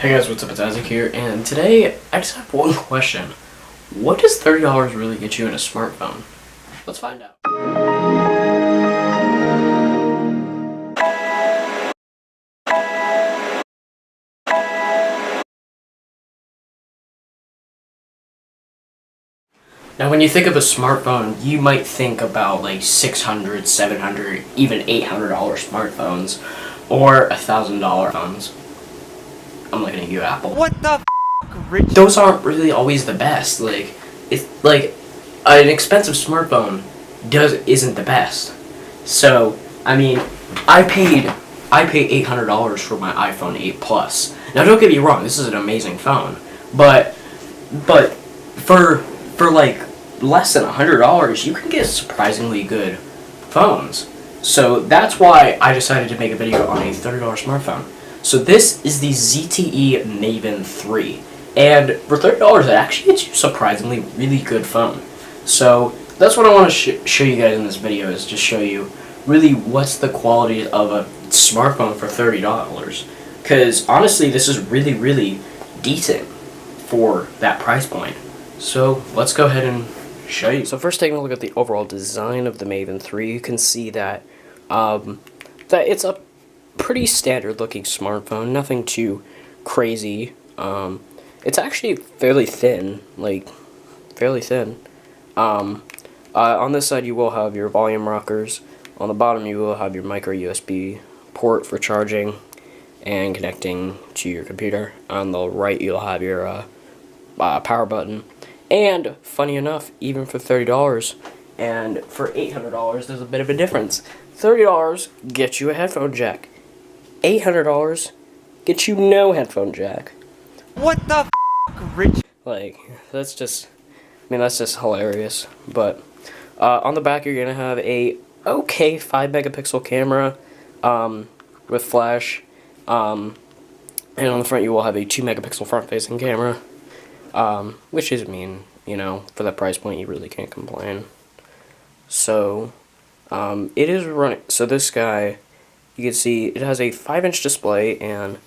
Hey guys, what's up? It's Isaac here, and today I just have one question. What does $30 really get you in a smartphone? Let's find out. Now when you think of a smartphone, you might think about like $600, $700, even $800 smartphones, or $1,000 phones. I'm looking at you, Apple. What the f***, Rich? Those aren't really always the best. Like, it's like an expensive smartphone isn't the best. So, I mean, I paid $800 for my iPhone 8 Plus. Now, don't get me wrong, this is an amazing phone, but for like less than $100, you can get surprisingly good phones. So that's why I decided to make a video on a $30 smartphone. So this is the ZTE Maven 3, and for $30 it actually gets you a surprisingly really good phone. So that's what I want to show you guys in this video, is just show you really what's the quality of a smartphone for $30. Because honestly, this is really decent for that price point. So let's go ahead and show you. So first, taking a look at the overall design of the Maven 3, you can see that that it's a pretty standard looking smartphone, nothing too crazy. It's actually fairly thin, fairly thin. On this side you will have your volume rockers. On the bottom you will have your micro USB port for charging and connecting to your computer. On the right you'll have your power button. And funny enough, even for $30 and for $800, there's a bit of a difference. $30 gets you a headphone jack. $800 gets you no headphone jack. What the f***, Rich? Like, that's just hilarious. But on the back you're gonna have a okay 5-megapixel camera with flash, and on the front you will have a 2-megapixel front-facing camera, which is for that price point you really can't complain. So it is running. So this guy, you can see it has a 5-inch display, and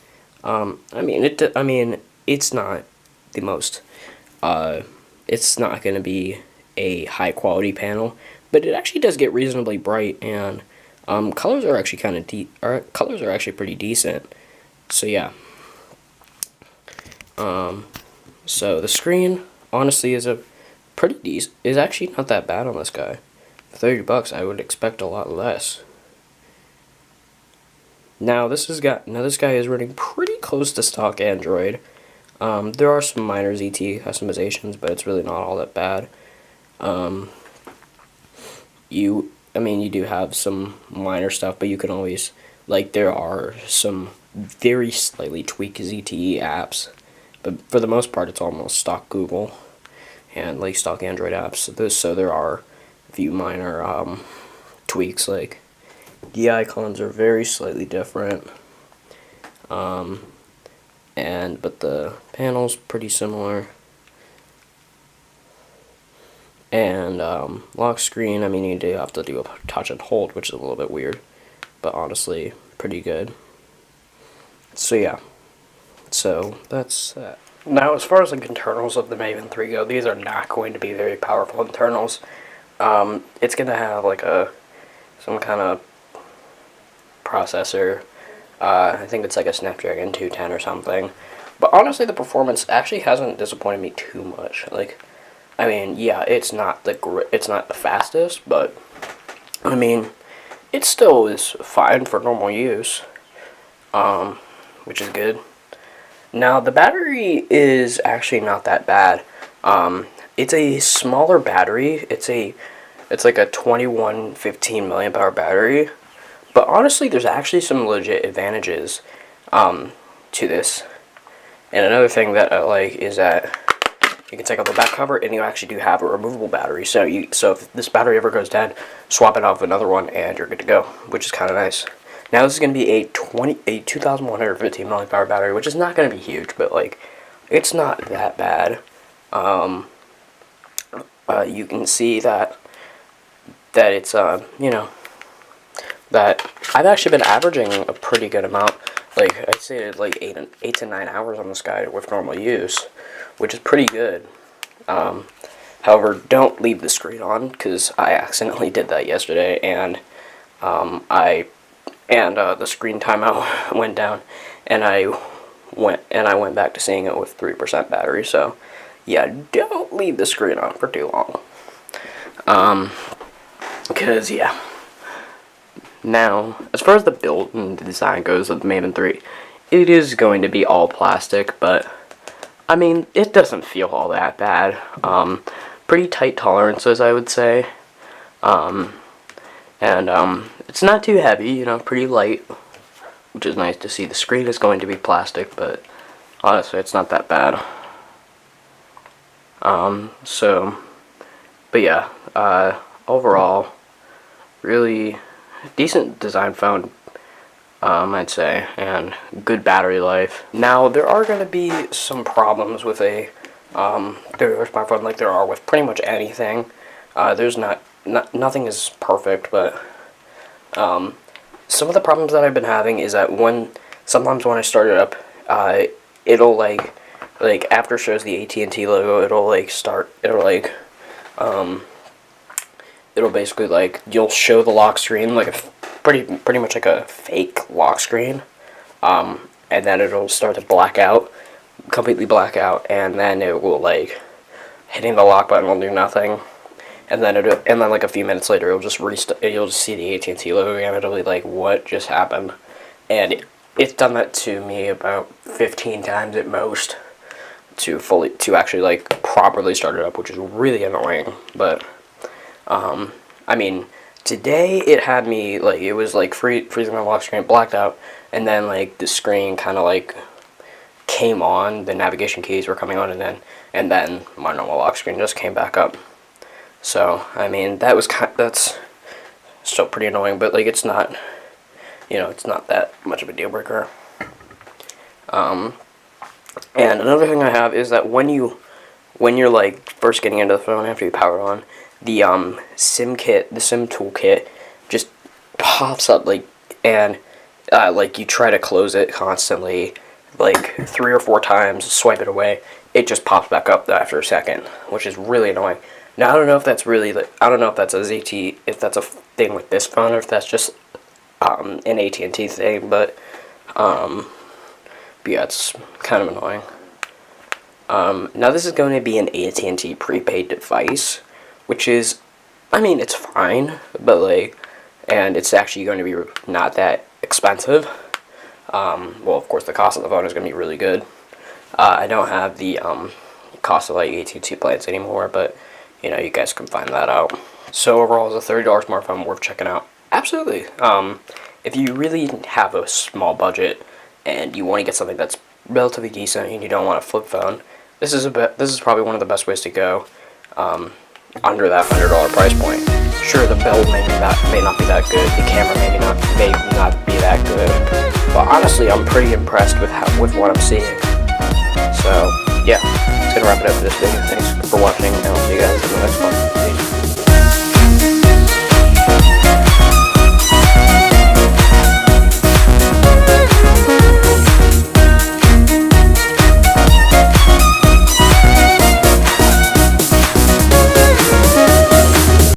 it's not the most, it's not going to be a high quality panel, but it actually does get reasonably bright, and colors are actually colors are actually pretty decent. So yeah. So the screen honestly is is actually not that bad on this guy. For $30 I would expect a lot less. Now this guy is running pretty close to stock Android. There are some minor ZTE customizations, but it's really not all that bad. You do have some minor stuff, but you can always, there are some very slightly tweaked ZTE apps, but for the most part it's almost stock Google and stock Android apps. So there are a few minor tweaks, like the icons are very slightly different, but the panel's pretty similar. And lock screen, you do have to do a touch and hold, which is a little bit weird, but honestly pretty good. So yeah, so that's that. Now, as far as the internals of the Maven 3 go, these are not going to be very powerful internals. It's going to have some kind of processor. I think it's like a Snapdragon 210 or something. But honestly, the performance actually hasn't disappointed me too much. Yeah, it's not the fastest, but it still is fine for normal use, which is good. Now, the battery is actually not that bad. It's a smaller battery. It's like a 2115 milliamp hour battery. But honestly, there's actually some legit advantages to this. And another thing that I like is that you can take out the back cover, and you actually do have a removable battery. So if this battery ever goes dead, swap it off with another one, and you're good to go, which is kind of nice. Now this is going to be a 2115 milliamp hour battery, which is not going to be huge, but it's not that bad. You can see that it's that I've actually been averaging a pretty good amount like I'd say like 8 to 9 hours on this guy with normal use, which is pretty good. However, don't leave the screen on, because I accidentally did that yesterday, and the screen timeout went down, and I went back to seeing it with 3% battery. So yeah, don't leave the screen on for too long. Because yeah. Now, as far as the build and the design goes of the Maven 3, it is going to be all plastic, but I mean, it doesn't feel all that bad. Pretty tight tolerances, I would say. It's not too heavy, you know, pretty light, which is nice to see. The screen is going to be plastic, but honestly, it's not that bad. But yeah, overall, really decent design phone, I'd say, and good battery life. Now, there are going to be some problems with a smartphone, like there are with pretty much anything. There's nothing is perfect, but some of the problems that I've been having is that sometimes when I start it up, it'll like after it shows the AT&T logo, it'll basically like, you'll show the lock screen like a pretty much like a fake lock screen, and then it'll start to completely black out, and then it will like, hitting the lock button will do nothing, and then like a few minutes later, it'll just you'll just see the AT&T logo again. It'll be like, what just happened? And it's done that to me about 15 times at most to actually like properly start it up, which is really annoying. But I mean, today it had me like, it was like freezing my lock screen, blacked out, and then like the screen kind of like came on, the navigation keys were coming on, and then my normal lock screen just came back up. So I mean, that's still pretty annoying, but like, it's not, you know, it's not that much of a deal breaker. And another thing I have is that when you're like first getting into the phone after you power on, the SIM toolkit just pops up, like, and like you try to close it constantly, like 3 or 4 times, swipe it away, it just pops back up after a second, which is really annoying. Now, I don't know if that's if that's a thing with this phone, or if that's just an AT&T thing, but yeah, it's kind of annoying. Now this is going to be an AT&T prepaid device, which is, I mean, it's fine, but like, and it's actually going to be not that expensive. Well, of course, the cost of the phone is going to be really good. I don't have the cost of like AT&T plans anymore, but you know, you guys can find that out. So overall, it's a $30 smartphone worth checking out. Absolutely. If you really have a small budget and you want to get something that's relatively decent and you don't want a flip phone, this is probably one of the best ways to go. Under that $100 price point. Sure, the build may not be that good, the camera may not be that good, but honestly, I'm pretty impressed with what I'm seeing. So yeah, that's gonna wrap it up for this video. Thanks for watching, and I'll see you guys in the next one.